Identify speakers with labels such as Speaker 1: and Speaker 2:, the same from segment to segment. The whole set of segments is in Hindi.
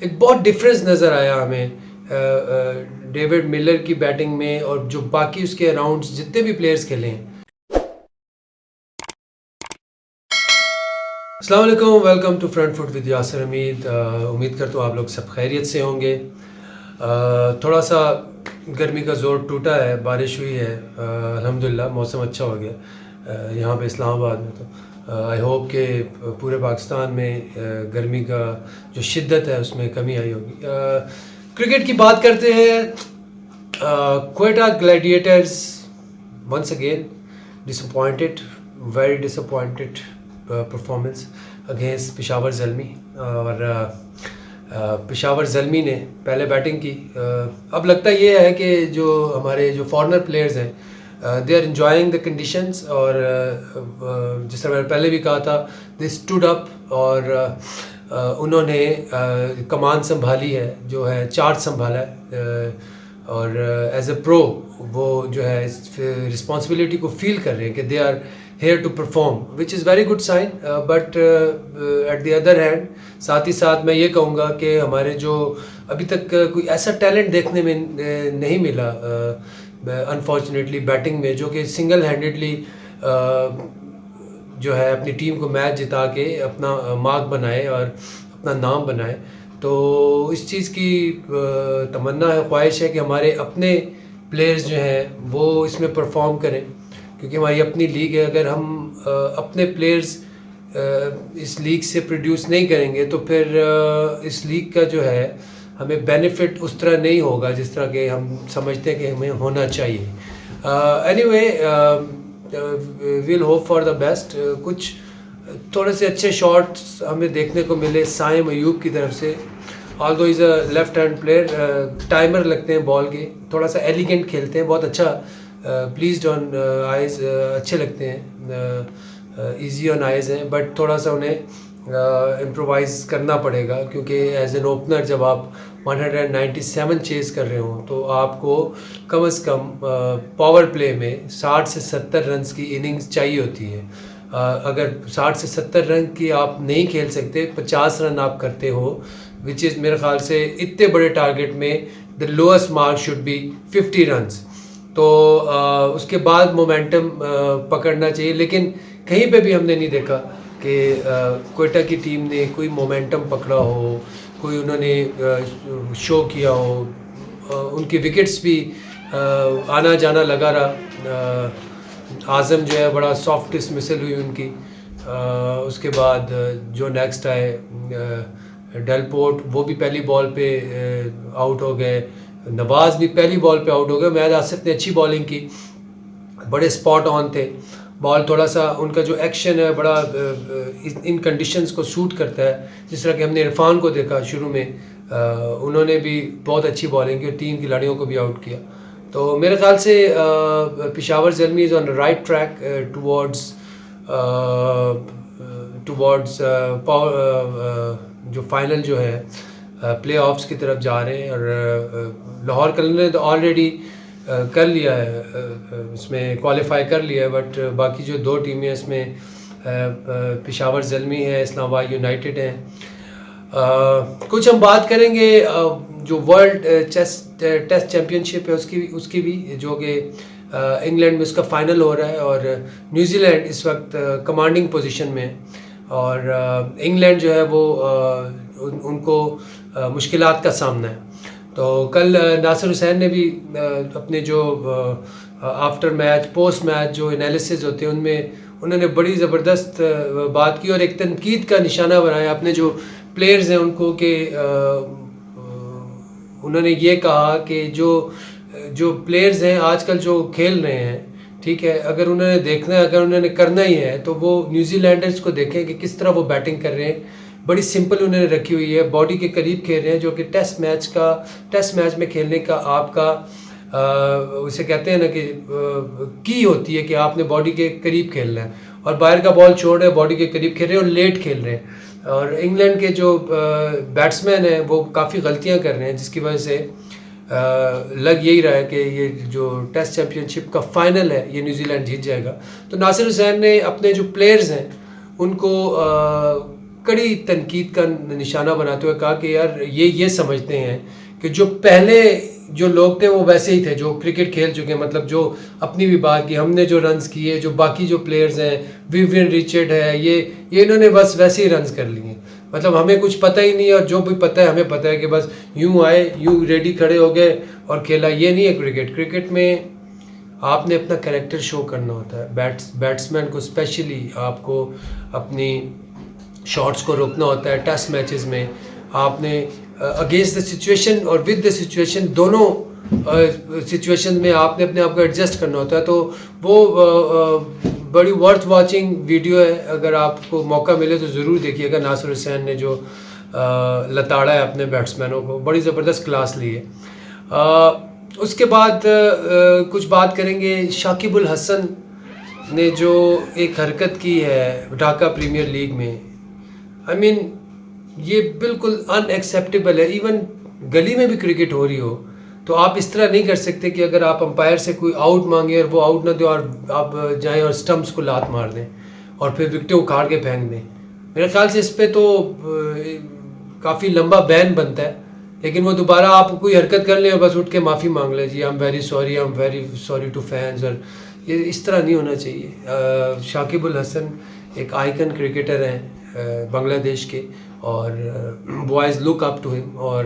Speaker 1: एक बहुत डिफरेंस नज़र आया हमें डेविड मिलर की बैटिंग में और जो बाकी उसके अराउंड जितने भी प्लेयर्स खेले हैं। अस्सलाम वालेकुम, welcome to front foot with Yasir Hameed. उम्मीद करता हूँ आप लोग सब खैरियत से होंगे। थोड़ा सा गर्मी का ज़ोर टूटा है, बारिश हुई है, अल्हम्दुलिल्लाह मौसम अच्छा हो गया यहाँ पे इस्लामाबाद में। तो आई होप कि पूरे पाकिस्तान में गर्मी का जो शिद्दत है उसमें कमी आई होगी। क्रिकेट की बात करते हैं। Quetta Gladiators once again disappointed, very disappointed performance against Peshawar Zalmi. और पेशावर ज़ल्मी ने पहले बैटिंग की। अब लगता ये है कि जो हमारे जो फॉरेनर प्लेयर्स हैं they are enjoying the conditions, और जिस तरह मैंने पहले भी कहा था, दे स्टूड अप और उन्होंने कमान संभाली है, जो है चार्ज संभाला है, और एज ए प्रो वो जो है रिस्पॉन्सिबिलिटी को फील कर रहे हैं कि they are here to perform, which is very good sign. But at the other hand साथ ही साथ मैं ये कहूँगा कि हमारे जो अभी तक कोई ऐसा टैलेंट देखने में नहीं मिला अनफॉर्चुनेटली बैटिंग में, जो कि सिंगल हैंडेडली जो है अपनी टीम को मैच जिता के अपना मार्क बनाए और अपना नाम बनाए। तो इस चीज़ की तमन्ना है, ख्वाहिश है कि हमारे अपने प्लेयर्स जो हैं वो इसमें परफॉर्म करें, क्योंकि हमारी अपनी लीग है। अगर हम अपने प्लेयर्स इस लीग से प्रोड्यूस नहीं करेंगे तो फिर इस लीग का जो है हमें बेनिफिट उस तरह नहीं होगा जिस तरह के हम समझते हैं कि हमें होना चाहिए। Anyway, will hope for the best. कुछ थोड़े से अच्छे शॉट्स हमें देखने को मिले साइम अयूब की तरफ से, although is a left hand player. Timer लगते हैं बॉल के, थोड़ा सा एलिगेंट खेलते हैं, बहुत अच्छा प्लीज्ड ऑन आइज़, अच्छे लगते हैं, इजी ऑन आइज़ हैं, बट थोड़ा सा उन्हें इम्प्रोवाइज़ करना पड़ेगा, क्योंकि एज एन ओपनर जब आप 197 चेज़ कर रहे हो तो आपको कम से कम पावर प्ले में 60 से 70 रन्स की इनिंग्स चाहिए होती है। अगर 60 से 70 रन की आप नहीं खेल सकते, 50 रन आप करते हो, विच इज़ मेरे ख्याल से इतने बड़े टारगेट में the lowest mark should be 50 runs. तो उसके बाद मोमेंटम पकड़ना चाहिए, लेकिन कहीं पे भी हमने नहीं देखा कि क्वेटा की टीम ने कोई मोमेंटम पकड़ा हो, कोई उन्होंने शो किया हो। उनकी विकेट्स भी आना जाना लगा रहा। आज़म जो है बड़ा सॉफ्ट डिसमिसल हुई उनकी। उसके बाद जो नेक्स्ट आए डेलपोर्ट, वो भी पहली बॉल पे आउट हो गए। नवाज़ भी पहली बॉल पे आउट हो गए। महज आसिफ ने अच्छी बॉलिंग की, बड़े स्पॉट ऑन थे। बॉल थोड़ा सा उनका जो एक्शन है बड़ा इन कंडीशंस को सूट करता है, जिस तरह कि हमने इरफान को देखा शुरू में, उन्होंने भी बहुत अच्छी बॉलिंग की और 3 खिलाड़ियों को भी आउट किया। तो मेरे ख्याल से Peshawar Zalmi is on right track towards जो फाइनल जो है प्ले ऑफ्स की तरफ जा रहे हैं। और लाहौर कलर ने तो ऑलरेडी कर लिया है, इसमें क्वालिफाई कर लिया है, बट बाकी जो 2 टीमें इसमें पेशावर ज़ल्मी है, इस्लामाबाद यूनाइटेड है। कुछ हम बात करेंगे जो वर्ल्ड टेस्ट चैम्पियनशिप है उसकी भी, जो कि इंग्लैंड में उसका फ़ाइनल हो रहा है, और न्यूजीलैंड इस वक्त कमांडिंग पोजीशन में है, और इंग्लैंड जो है वो उनको मुश्किलात का सामना है। तो कल नासिर हुसैन ने भी अपने जो आफ्टर मैच पोस्ट मैच जो एनालिसिस होते हैं उनमें उन्होंने बड़ी ज़बरदस्त बात की और एक तनकीद का निशाना बनाया अपने जो प्लेयर्स हैं उनको, कि उन्होंने ये कहा कि जो प्लेयर्स हैं आजकल जो खेल रहे हैं, ठीक है, अगर उन्होंने देखना है, अगर उन्होंने करना ही है तो वो न्यूजीलैंडर्स को देखें कि किस तरह वो बैटिंग कर रहे हैं। बड़ी सिंपल उन्होंने रखी हुई है, बॉडी के करीब खेल रहे हैं, जो कि टेस्ट मैच में खेलने का आपका उसे कहते हैं ना कि की होती है कि आपने बॉडी के करीब खेलना है, और बाहर का बॉल छोड़ रहे हैं, बॉडी के करीब खेल रहे हैं और लेट खेल रहे हैं। और इंग्लैंड के जो बैट्समैन हैं वो काफ़ी गलतियां कर रहे हैं, जिसकी वजह से लग यही रहा है कि ये जो टेस्ट चैम्पियनशिप का फाइनल है ये न्यूजीलैंड जीत जाएगा। तो नासिर हुसैन ने अपने जो प्लेयर्स हैं उनको कड़ी तनकीद का निशाना बनाते हुए कहा कि यार ये समझते हैं कि जो पहले जो लोग थे वो वैसे ही थे जो क्रिकेट खेल चुके हैं, मतलब जो अपनी भी बात की, हमने जो रन्स किए, जो बाकी जो प्लेयर्स हैं, विवियन रिचर्ड है, ये इन्होंने बस वैसे ही रन्स कर लिए, मतलब हमें कुछ पता ही नहीं है, और जो भी पता है हमें पता है कि बस यूं आए, यूं रेडी खड़े हो गए और खेला। ये नहीं है क्रिकेट। क्रिकेट में आपने अपना कैरेक्टर शो करना होता है। बैट्समैन को स्पेशली आपको अपनी शॉट्स को रोकना होता है। टेस्ट मैचेस में आपने अगेंस्ट द सिचुएशन और विद द सिचुएशन, दोनों सिचुएशन में आपने अपने आप को एडजस्ट करना होता है। तो वो बड़ी वर्थ वाचिंग वीडियो है, अगर आपको मौका मिले तो ज़रूर देखिएगा। नासिर हुसैन ने जो लताड़ा है अपने बैट्समैनों को, बड़ी ज़बरदस्त क्लास ली है। उसके बाद कुछ बात करेंगे शाकिब अल हसन ने जो एक हरकत की है ढाका प्रीमियर लीग में। आई मीन ये बिल्कुल अनएक्सेप्टेबल है। इवन गली में भी क्रिकेट हो रही हो तो आप इस तरह नहीं कर सकते कि अगर आप अंपायर से कोई आउट मांगे और वो आउट ना दे और आप जाएं और स्टंप्स को लात मार दें और फिर विकेटें उखाड़ के फेंक दें। मेरे ख्याल से इस पर तो काफ़ी लंबा बैन बनता है, लेकिन वो दोबारा आप कोई हरकत कर लें और बस उठ के माफ़ी मांग लें, जी I am very sorry to fans, और ये इस तरह नहीं होना चाहिए। शाकिब अल हसन एक आइकन क्रिकेटर हैं बांग्लादेश के, और boys look up to him और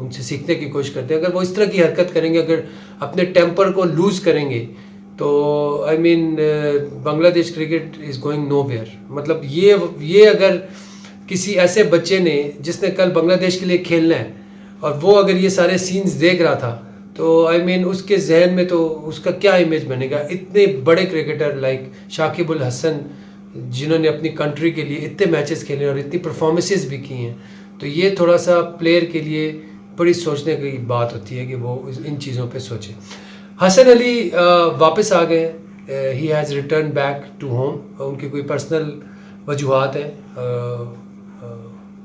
Speaker 1: उनसे सीखने की कोशिश करते हैं। अगर वो इस तरह की हरकत करेंगे, अगर अपने टेम्पर को लूज़ करेंगे, तो I mean Bangladesh cricket is going nowhere. मतलब ये अगर किसी ऐसे बच्चे ने जिसने कल बांग्लादेश के लिए खेलना है और वो अगर ये सारे सीन्स देख रहा था, तो आई मीन उसके जहन में तो उसका क्या इमेज बनेगा। इतने बड़े क्रिकेटर लाइक शाकिब अल हसन जिन्होंने अपनी कंट्री के लिए इतने मैचेस खेले और इतनी परफॉर्मेंसेस भी की हैं, तो ये थोड़ा सा प्लेयर के लिए बड़ी सोचने की बात होती है कि वो इन चीज़ों पे सोचे। हसन अली वापस आ गए, he has returned back to home. उनकी कोई पर्सनल वजूहात हैं,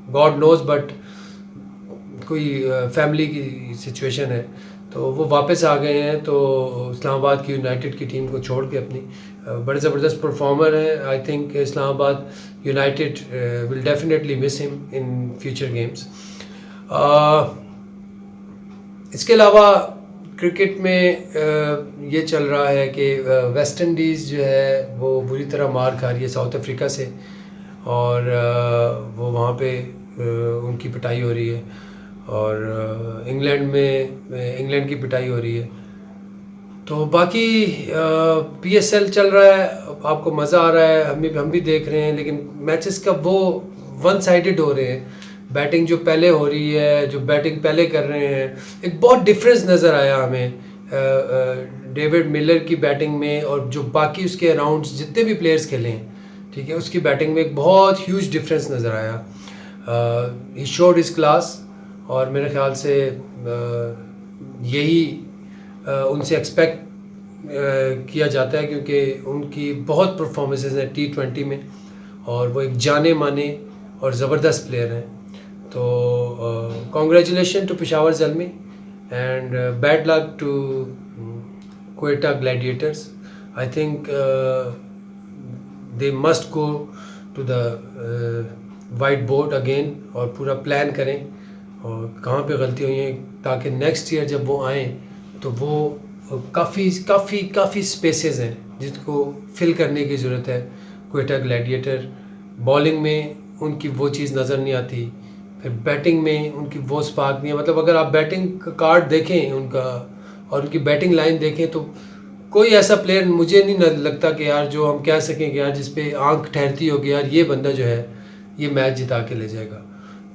Speaker 1: गॉड नोज, बट कोई फैमिली की सिचुएशन है, तो वो वापस आ गए हैं। तो इस्लामाबाद की यूनाइटेड की टीम को छोड़ के अपनी बड़े ज़बरदस्त परफॉर्मर हैं। I think Islamabad United will definitely miss him in future games. इसके अलावा क्रिकेट में ये चल रहा है कि वेस्ट इंडीज़ जो है वो बुरी तरह मार खा रही है साउथ अफ्रीका से, और वो वहाँ पे उनकी पिटाई हो रही है, और इंग्लैंड की पिटाई हो रही है। तो बाकी PSL चल रहा है, आपको मज़ा आ रहा है, हम भी देख रहे हैं, लेकिन मैचेस का वो वन साइडेड हो रहे हैं। बैटिंग जो पहले हो रही है, जो बैटिंग पहले कर रहे हैं, एक बहुत डिफरेंस नज़र आया हमें डेविड मिलर की बैटिंग में, और जो बाकी उसके अराउंड जितने भी प्लेयर्स खेले हैं, ठीक है, उसकी बैटिंग में एक बहुत ह्यूज डिफरेंस नज़र आया। ही शोड इज़ क्लास, और मेरे ख्याल से यही उनसे एक्सपेक्ट किया जाता है, क्योंकि उनकी बहुत परफॉर्मेंसेस हैं T20 में, और वो एक जाने माने और ज़बरदस्त प्लेयर हैं। तो congratulation to Peshawar Zalmi and bad luck to Quetta Gladiators. I think they must go to the white board again और पूरा प्लान करें और कहाँ पे गलती हुई है, ताकि नेक्स्ट ईयर जब वो आएँ तो वो काफ़ी स्पेसेस हैं जिसको फिल करने की ज़रूरत है। क्वेटा ग्लैडिएटर बॉलिंग में उनकी वो चीज़ नज़र नहीं आती, फिर बैटिंग में उनकी वो स्पार्क नहीं है। मतलब अगर आप बैटिंग का कार्ड देखें उनका और उनकी बैटिंग लाइन देखें, तो कोई ऐसा प्लेयर मुझे नहीं लगता कि यार जो हम कह सकें कि यार जिस पे आंख ठहरती होगी यार ये बंदा जो है ये मैच जिता के ले जाएगा।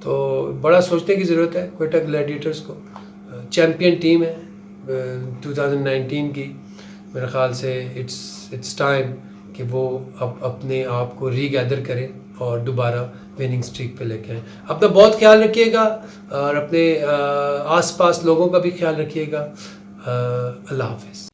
Speaker 1: तो बड़ा सोचने की ज़रूरत है क्वेटा ग्लैडिएटर्स को। चैम्पियन टीम है 2019 की, मेरे ख़्याल से इट्स टाइम कि वो अपने आप को रीगैदर करें और दोबारा विनिंग स्ट्रीक पे लेके आएँ। अपना बहुत ख्याल रखिएगा और अपने आसपास लोगों का भी ख्याल रखिएगा। अल्लाह हाफ़िज़।